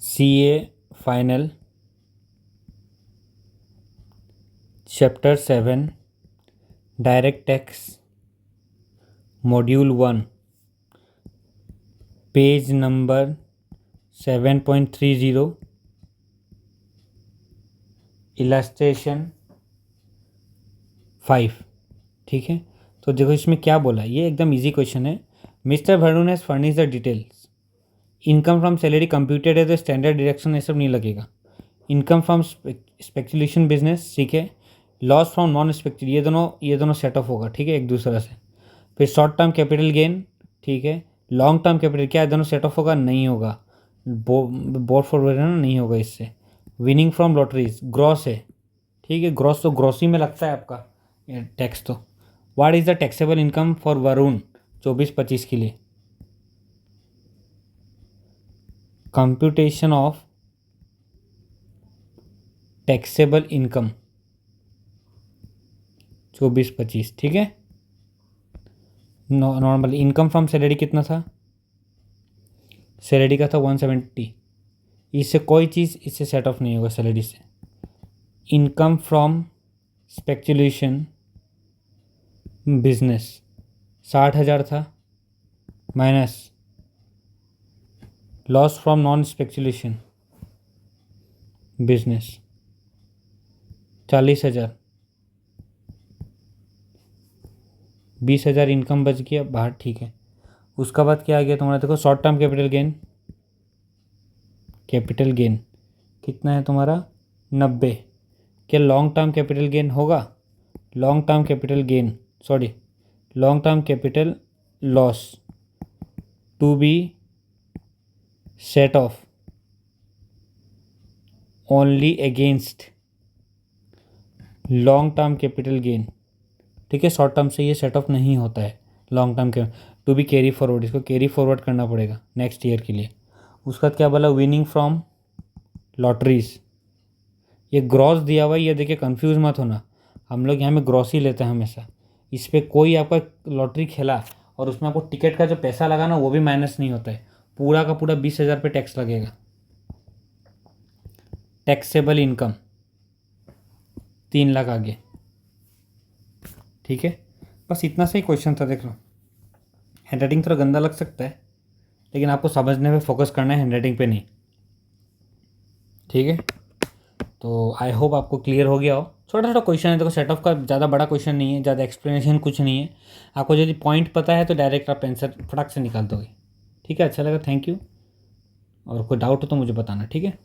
CA final chapter 7 direct tax module 1 page number 7.30 illustration 5। ठीक है, तो देखो इसमें क्या बोला, ये एकदम इजी क्वेश्चन है। Mister Bharun has furnished the details. Income from salary computed as a standard deduction, ये सब नहीं लगेगा। इनकम फ्रॉम स्पेक्यूलेशन बिजनेस, ठीक है। लॉस फ्रॉम नॉन स्पेक्यूल, ये दोनों सेट ऑफ होगा, ठीक है, एक दूसरे से। फिर शॉर्ट टर्म कैपिटल गेन, ठीक है। लॉन्ग टर्म कैपिटल, क्या दोनों सेट ऑफ होगा? नहीं होगा। बोर्ड फॉरवर्ड है ना, नहीं होगा इससे। विनिंग फ्रॉम लॉटरीज ग्रॉस है, ठीक है। ग्रॉस तो ग्रॉस ही में लगता है आपका टैक्स तो। What is the taxable income for Varun 24-25 के लिए? कंप्यूटेशन ऑफ टैक्सेबल इनकम 24-25, ठीक है। नॉर्मल इनकम फ्रॉम सैलरी कितना था? सैलरी का था 170। इससे कोई चीज़ इससे सेट ऑफ नहीं होगा सैलरी से। इनकम फ्रॉम स्पेक्यूलेशन बिजनेस 60,000 था, minus loss from non speculation business 40,000, 20,000 income बच गया बाहर, ठीक है। उसका बाद क्या आ गया तुम्हारा? देखो शॉर्ट टर्म कैपिटल गेन कितना है तुम्हारा? 90। क्या लॉन्ग टर्म कैपिटल गेन होगा? Long term capital loss to be set off only against long term capital gain, ठीक है। शॉर्ट टर्म से ये सेट ऑफ नहीं होता है। लॉन्ग टर्म के टू बी कैरी फॉरवर्ड, इसको कैरी फॉरवर्ड करना पड़ेगा नेक्स्ट ईयर के लिए। उसका क्या बोला? विनिंग फ्रॉम लॉटरीज, ये ग्रॉस दिया हुआ है, ये देखिए कंफ्यूज मत होना, हम लोग यहाँ में ग्रॉस ही लेते हैं हमेशा। इस पर कोई आपका लॉटरी खेला और उसमें आपको टिकट का जो पैसा लगा ना वो भी माइनस नहीं होता है, पूरा का पूरा 20,000 पे टैक्स लगेगा। टैक्सेबल इनकम 3 लाख आगे, ठीक है। बस इतना सही क्वेश्चन था, देख लो। हैंड राइटिंग थोड़ा गंदा लग सकता है, लेकिन आपको समझने पे फोकस करना है, हैंड राइटिंग पे नहीं, ठीक है। तो आई होप आपको क्लियर हो गया हो। छोटा छोटा क्वेश्चन है, देखो सेट ऑफ का ज़्यादा बड़ा क्वेश्चन नहीं है, ज़्यादा एक्सप्लेनेशन कुछ नहीं है। आपको यदि पॉइंट पता है तो डायरेक्ट आप आंसर फटाक से निकाल दोगे, ठीक है। अच्छा लगा, थैंक यू। और कोई डाउट हो तो मुझे बताना, ठीक है।